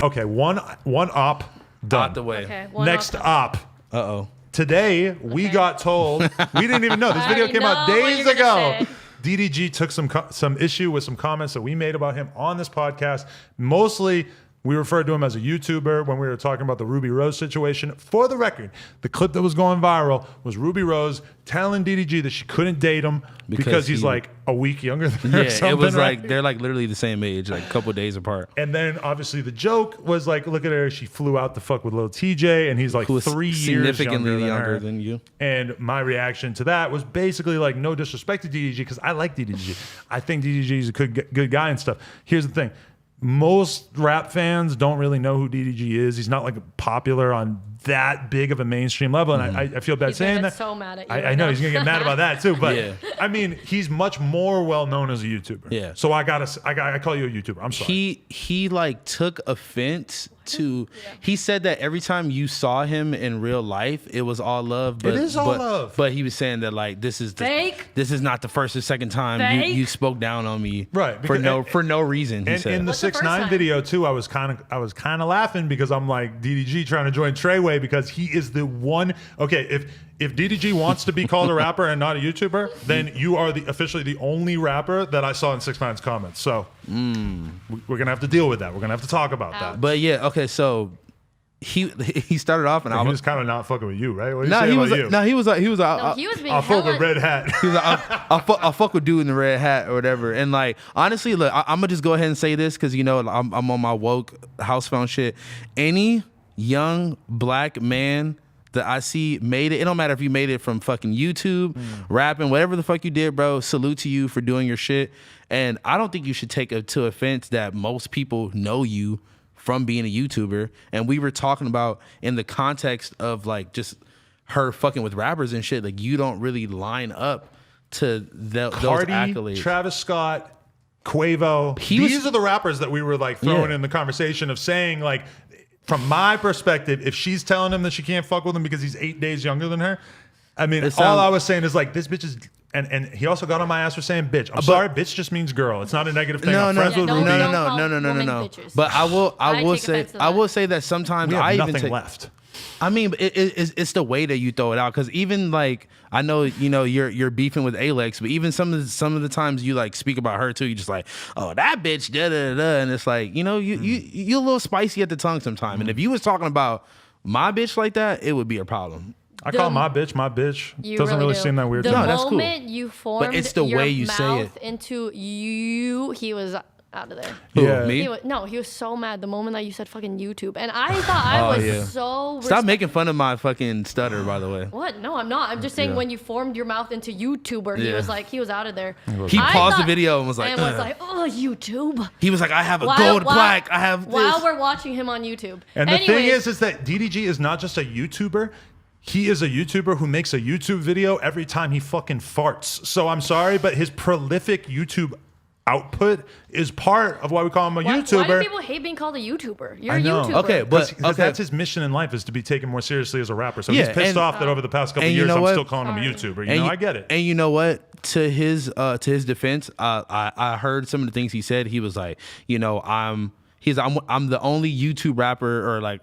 Okay, one op done. Out the way. Okay. Next op. Uh-oh. Today, we got told, we didn't even know. This video came out days ago. DDG took some issue with some comments that we made about him on this podcast. Mostly, we referred to him as a YouTuber when we were talking about the Rubi Rose situation. For the record, the clip that was going viral was Rubi Rose telling DDG that she couldn't date him because he's like a week younger than her. Yeah, it was like they're like literally the same age, like a couple of days apart. And then obviously the joke was like, look at her, she flew out the fuck with little TJ, and he's like 3 years significantly younger than you. And my reaction to that was basically like, no disrespect to DDG, because I like DDG. I think DDG is a good guy and stuff. Here's the thing. Most rap fans don't really know who DDG is. He's not like popular on that big of a mainstream level, and I feel bad saying that. So mad at you. I know he's gonna get mad about that too, but I mean, he's much more well known as a YouTuber. Yeah. So I call you a YouTuber. I'm sorry. He like took offense to. He said that every time you saw him in real life, it was all love. But, it is all love. But he was saying that like this is fake. This is not the first or second time you spoke down on me. Right. Because, for no reason. He said. In the 6ix9ine video too, I was kind of laughing because I'm like, DDG trying to join Treyway because he is the one. Okay, if DDG wants to be called a rapper and not a YouTuber, then you are officially the only rapper that I saw in 6ix9ine's comments. So we're gonna have to deal with that. We're gonna have to talk about that. But yeah, okay, so he started off and he was kind of not fucking with you, right? What he was being I'll fuck with red hat. He was like, I'll fuck with dude in the red hat or whatever. And like honestly, look, I'm gonna just go ahead and say this because you know I'm on my woke house found shit. Any young black man that I see made it don't matter if you made it from fucking YouTube, rapping, whatever the fuck you did, bro, salute to you for doing your shit. And I don't think you should take it to offense that most people know you from being a YouTuber. And we were talking about in the context of like just her fucking with rappers and shit, like you don't really line up to those accolades. Travis Scott, Quavo, these are the rappers that we were like throwing in the conversation of saying like, from my perspective, if she's telling him that she can't fuck with him because he's 8 days younger than her, I mean, all I was saying is like, this bitch is, and he also got on my ass for saying bitch. I'm sorry, bitch just means girl. It's not a negative thing. I'm friends with Rubi. No. But I will say that sometimes I even take left. I mean, it's the way that you throw it out. Because even like I know you're beefing with Alex, but even some of the times you like speak about her too, you just like, oh that bitch da da da, and it's like you're a little spicy at the tongue sometimes. And if you was talking about my bitch like that, it would be a problem. I call my bitch my bitch. Doesn't really seem that weird. The that's cool. moment you formed but it's the your way you mouth say it. into you, he was out of there. Yeah. Me? He was so mad the moment that you said fucking YouTube. And I thought I was so Stop making fun of my fucking stutter, by the way. What? No, I'm not. I'm just saying when you formed your mouth into YouTuber, he was out of there. He paused the video and was like, oh, YouTube. He was like, I have a gold plaque. I have this. While we're watching him on YouTube. And the thing is that DDG is not just a YouTuber. He is a YouTuber who makes a YouTube video every time he fucking farts. So I'm sorry, but his prolific YouTube output is part of why we call him a YouTuber. Why do people hate being called a YouTuber? You're a YouTuber. Okay, but that's his mission in life, is to be taken more seriously as a rapper. So he's pissed off that over the past couple of years I'm still calling him a YouTuber. I get it. And you know what? To his defense, I heard some of the things he said. He was like, I'm the only YouTube rapper, or like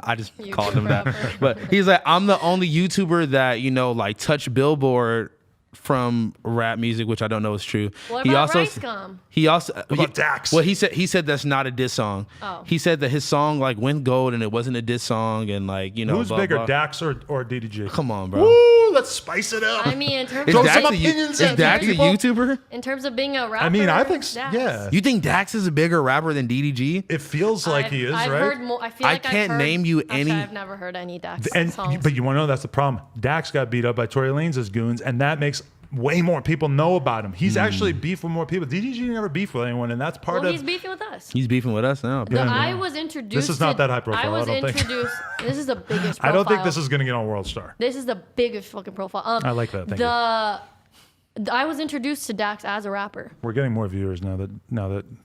I just YouTube called him rapper. That, but he's like, I'm the only YouTuber that like touched Billboard from rap music, which I don't know is true. What about Rice Gum? What about Dax? Well, he said that's not a diss song. Oh. He said that his song like went gold and it wasn't a diss song, and like who's blah, bigger, blah. Dax or DDG? Come on, bro. Woo, let's spice it up. I mean, in terms is of Dax a YouTuber? In terms of being a rapper, I mean, I think Dax. You think Dax is a bigger rapper than DDG? It feels like he is, right? I can't name you any. I've never heard any Dax songs. But you want to know that's the problem. Dax got beat up by Tory Lanez's goons, and that makes way more people know about him. He's actually beefed with more people. DDG never beefed with anyone, and that's part of. He's beefing with us. He's beefing with us now. I was introduced. This is not that high profile. I was introduced. This is the biggest profile. I don't think this is going to get on World Star. This is the biggest fucking profile. I like that. Thank you. I was introduced to Dax as a rapper. We're getting more viewers now that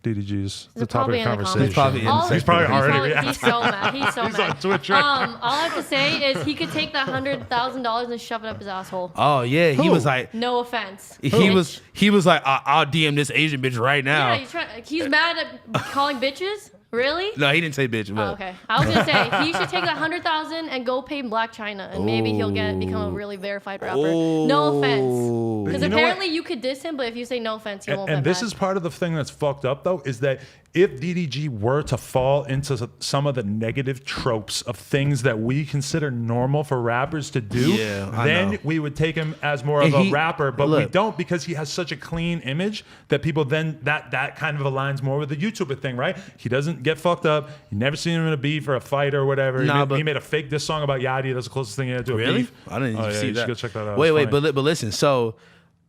DDG's the topic of conversation. He's probably already reacting. He's so mad. He's so mad. On Twitter. All I have to say is he could take that $100,000 and shove it up his asshole. Oh yeah, he was like, no offense. He was like, I'll DM this Asian bitch right now. Yeah, he's mad at calling bitches. Really? No, he didn't say bitch. But Oh, okay. I was gonna say he should take that 100,000 and go pay Black China, and maybe he'll become a really verified rapper. No offense, because You know apparently you could diss him, but if you say no offense, he won't. And get this mad. is part of the thing that's fucked up, though, is that if DDG were to fall into some of the negative tropes of things that we consider normal for rappers to do, Yeah, I know. then we would take him as more of And a rapper, but we look. don't, because he has such a clean image that people then, that kind of aligns more with the YouTuber thing, right? He doesn't get fucked up. You never seen him in a beef or a fight or whatever. Nah, he made a fake diss song about Yachty. That's the closest thing he had to a really, beef. I didn't even see you that. should go check that out. Wait, It's funny. but listen. So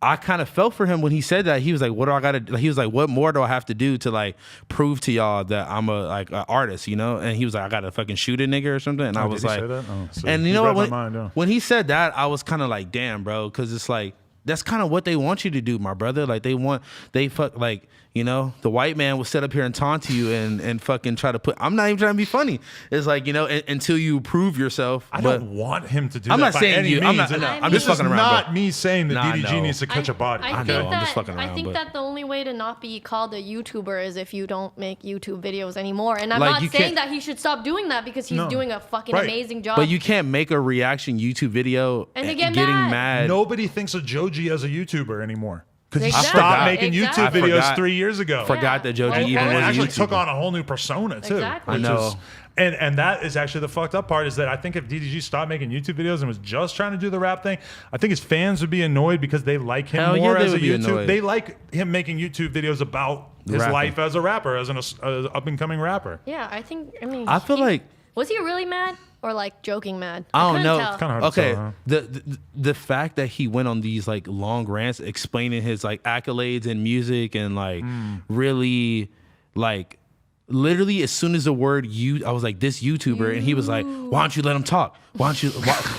I kind of felt for him when he said that. He was like, "What do I got to?" He was like, "What more do I have to do to like prove to y'all that I'm an artist?" You know? And he was like, "I got to fucking shoot a nigga or something." And I Oh, was did he like, say that? Oh, so and you you know read what? my mind, yeah. When he said that, I was kind of like, "Damn, bro," because it's like that's kind of what they want you to do, my brother. Like you know, the white man will sit up here and taunt you and fucking try to put. I'm not even trying to be funny. It's like, you know, until you prove yourself. I but don't want him to do I'm that not by saying any you. I'm means. not. No, I I'm mean- just This is fucking around. not bro. me saying that Nah, DDG no. needs to catch a body. I know, think I'm that, just fucking I around, think but- that the only way to not be called a YouTuber is if you don't make YouTube videos anymore. And I'm Like, not you saying can't- that he should stop doing that because he's No. doing a fucking Right. amazing job. But you can't make a reaction YouTube video And they get getting mad. mad. Nobody thinks of Joji as a YouTuber anymore because he Exactly. stopped I making Exactly. YouTube I videos forgot. 3 years ago. Forgot that Joji Well, even And well, it was a actually YouTuber. took on a whole new persona too. Exactly. which I know. is- and that is actually the fucked up part, is that I think if DDG stopped making YouTube videos and was just trying to do the rap thing, I think his fans would be annoyed because they like him Hell yeah, more they as a would be YouTube. annoyed. They like him making YouTube videos about his Rapping. life as a rapper, as an up and coming rapper. Yeah, I mean, I feel like was he really mad or like joking mad? I don't couldn't know. tell. It's kind of hard Okay, to tell. Huh? the fact that he went on these like long rants explaining his like accolades in music and like really like literally as soon as the word I was like, this YouTuber, and he was like, why don't you let him talk? Why don't you?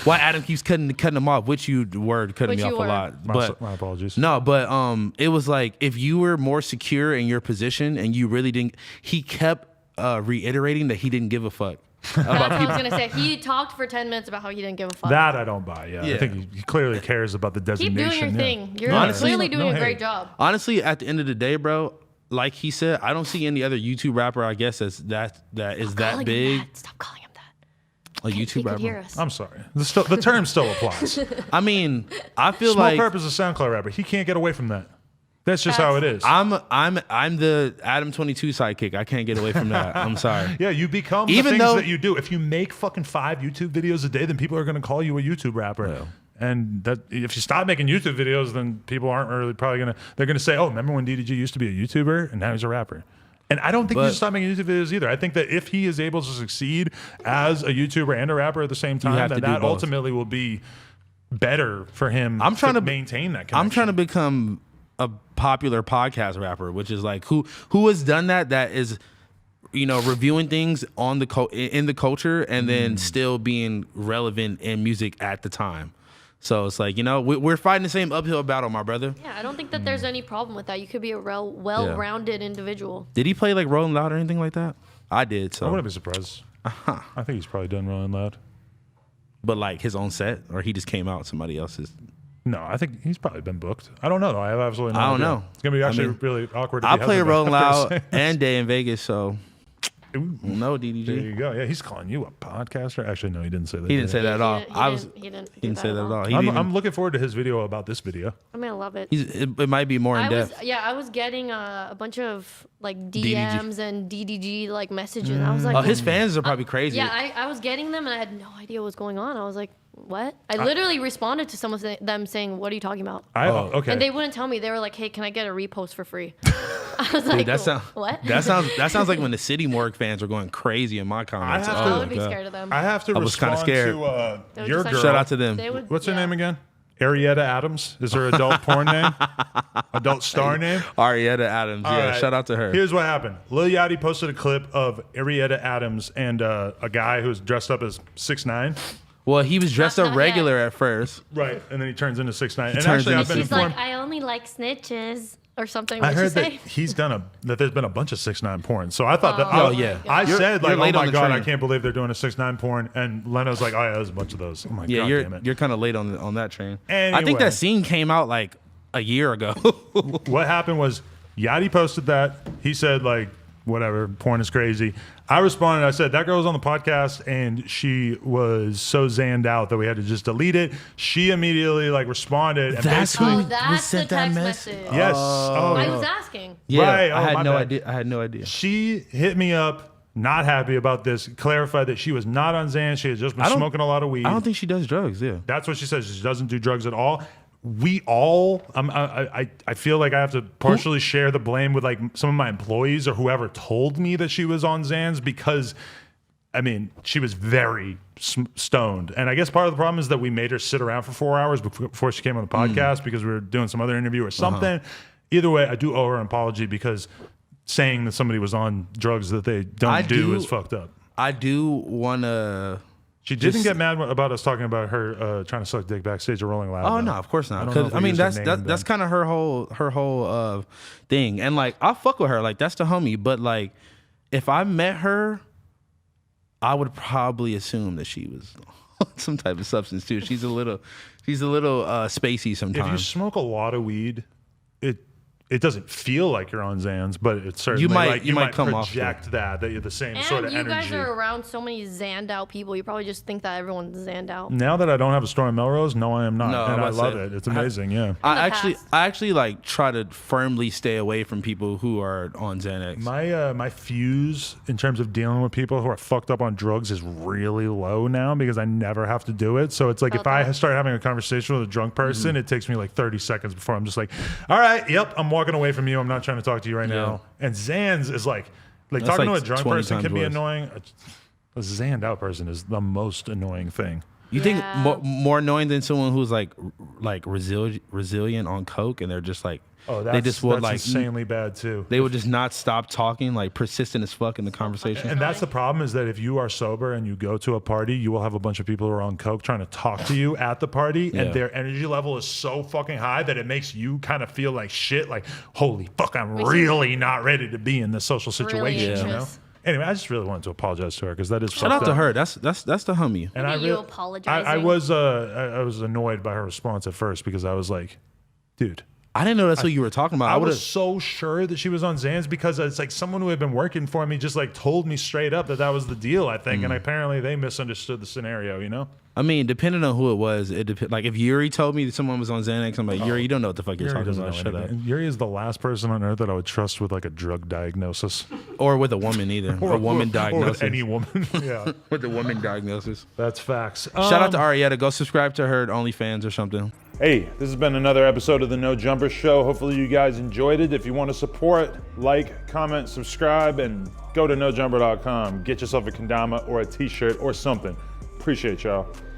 Why Adam keeps cutting him off? Which word cutting Which me off word? a lot, My, but. my apologies. No, but it was like if you were more secure in your position and you really didn't. He kept reiterating that he didn't give a fuck about That's what I people. was gonna say. He talked for 10 minutes about how he didn't give a fuck. That I don't buy. Yeah, Yeah. I think he clearly cares about the Keep designation. doing your yeah. thing. You're Honestly, clearly doing no a hate. great job. Honestly, at the end of the day, bro, like he said, I don't see any other YouTube rapper. I guess that is Calling that him big. that. Stop calling him that. A He YouTube could hear rapper. us. I'm sorry. The term still applies. I mean, I feel Small like Purpose is a SoundCloud rapper. He can't get away from that. That's just how it is. I'm the Adam 22 sidekick. I can't get away from that. I'm sorry. Yeah, you become Even the things though- that you do. If you make fucking 5 YouTube videos a day, then people are going to call you a YouTube rapper. Yeah. And that if you stop making YouTube videos, then people aren't really probably going to. They're going to say, "Oh, remember when DDG used to be a YouTuber and now he's a rapper." And I don't think you But- should stop making YouTube videos either. I think that if he is able to succeed as a YouTuber and a rapper at the same time, have then to do that both. ultimately will be better for him. I'm trying to maintain that connection. I'm trying to become a popular podcast rapper, which is like who has done that is, you know, reviewing things on in the culture and then still being relevant in music at the time. So it's like, you know, we're fighting the same uphill battle, my brother. Yeah, I don't think that there's any problem with that. You could be a well-rounded individual. Did he play like Rolling Loud or anything like that? I did. I So, wouldn't be surprised. I think he's probably done Rolling Loud. but like his own set, or he just came out somebody else's. No, I think he's probably been booked. I don't know though. I have absolutely no I don't idea. know. It's gonna be I actually mean, really awkward. If I he play hasn't Rolling been. I'm gonna Loud say. and Day in Vegas, so Ooh, no there DDG. you go. Yeah, he's calling you a podcaster. Actually, no, he didn't say that. He didn't say that at all. He didn't He didn't say that at all. He I'm, didn't I'm looking forward to his video about this video. I'm gonna love it. it might be more in depth. I was getting a bunch of like DDG. DMs and DDG like messages. I was like, Oh, his fans are probably crazy. yeah, I was getting them and I had no idea what was going on. I was like, what? I literally responded to some of them saying, what are you talking about? Okay. And they wouldn't tell me. They were like, hey, can I get a repost for free? I was like, Dude, what? That sounds like when the City Morgue fans are going crazy in my comments. have I to- would be God. scared of them. I have to I was kinda respond scared. to They would your just, like, girl. Shout out to them. They would- What's her yeah. name again? Arietta Adams is her adult porn name, adult star name. Arietta Adams. All Yeah, right. shout out to her. Here's what happened. Lil Yachty posted a clip of Arietta Adams and a guy who's dressed up as 6ix9ine. Well, he was dressed up Not regular yet. at first. Right, and then he turns into 6ix9ine. And turns actually, into I've been She's informed. like, I only like snitches or something. I What'd heard she that say? he's done that there's been a bunch of 6ix9ine porn. So I thought that. Oh, yeah. I You're- said you're like, late oh on my the god, I train. can't believe they're doing a 6ix9ine porn. And Leno's like, oh yeah, there's a bunch of those. Oh my Yeah, god, damn it. you're kind of late on that train. I Anyway. think that scene came out like a year ago. What happened was Yachty posted that. He said like, whatever, porn is crazy. I responded, I said, that girl was on the podcast and she was so zanned out that we had to just delete it. She immediately like responded. And That's basically, who That's the sent that text message? message. yes. I Oh, was asking. Yeah, Right. I Oh, had my no bad. idea. I had no idea. she hit me up, not happy about this, clarified that she was not on Xan. She had just been smoking a lot of weed. I don't think she does drugs. Yeah. That's what she says. She doesn't do drugs at all. We all, I feel like I have to partially share the blame with like some of my employees or whoever told me that she was on Xans because, I mean, she was very stoned. And I guess part of the problem is that we made her sit around for 4 hours before she came on the podcast because we were doing some other interview or something. Either way, I do owe her an apology because saying that somebody was on drugs that they don't do is fucked up. I do want to. She didn't get mad about us talking about her trying to suck dick backstage at Rolling Loud. Oh though. no, of course not. I don't know Because if I we mean used her name that's then. kind of her whole thing. And like I'll fuck with her. Like that's the homie. But like if I met her, I would probably assume that she was on some type of substance too. She's a little spacey sometimes. If you smoke a lot of weed, it doesn't feel like you're on Xans, but it's certainly You might- like you might come off project that you're the same And sort of you energy. guys are around so many zanned out people. You probably just think that everyone's zanned out. Now that I don't have a store in Melrose, no, I am not, No, and I'm I about to love say, it. It's amazing. Yeah. I the actually like try to firmly stay away from people who are on Xanax. My fuse in terms of dealing with people who are fucked up on drugs is really low now because I never have to do it. So it's like if I start having a conversation with a drunk person, it takes me like 30 seconds before I'm just like, all right, yep, I'm walking away from you. I'm not trying to talk to you right now. And Xans is like That's talking like to a drunk 20 person times can be worse. annoying. A Xanned out person is the most annoying thing. You think Yeah. more annoying than someone who's like resilient on coke and they're just like Oh, that's, they just will that's like insanely bad too. they would just not stop talking, like persistent as fuck in the conversation. And that's the problem is that if you are sober and you go to a party, you will have a bunch of people who are on coke trying to talk to you at the party, Yeah. and their energy level is so fucking high that it makes you kind of feel like shit. Like, holy fuck, I'm really not ready to be in this social situation. Really You know. anxious. Anyway, I just really wanted to apologize to her because that is Shout out to her. That's the homie. And Look I at you really, apologizing. I was annoyed by her response at first because I was like, dude. I didn't know that's what you were talking about. I I would was have. so sure that she was on Xans because it's like someone who had been working for me just like told me straight up that was the deal, I think. And apparently they misunderstood the scenario, you know? I mean, depending on who it was, it depend. Like if Yuri told me that someone was on Xanax, I'm like, Yuri, you don't know what the fuck you're Yuri talking doesn't about. know Shut up. anything. Yuri is the last person on earth that I would trust with like a drug diagnosis. Or with a woman either. A woman Or diagnosis. with any woman. Yeah, With a woman diagnosis. that's facts. Shout out to Arietta. Go subscribe to her at OnlyFans or something. Hey, this has been another episode of the No Jumper Show. Hopefully you guys enjoyed it. If you want to support, like, comment, subscribe, and go to nojumper.com. Get yourself a kendama or a t-shirt or something. Appreciate y'all.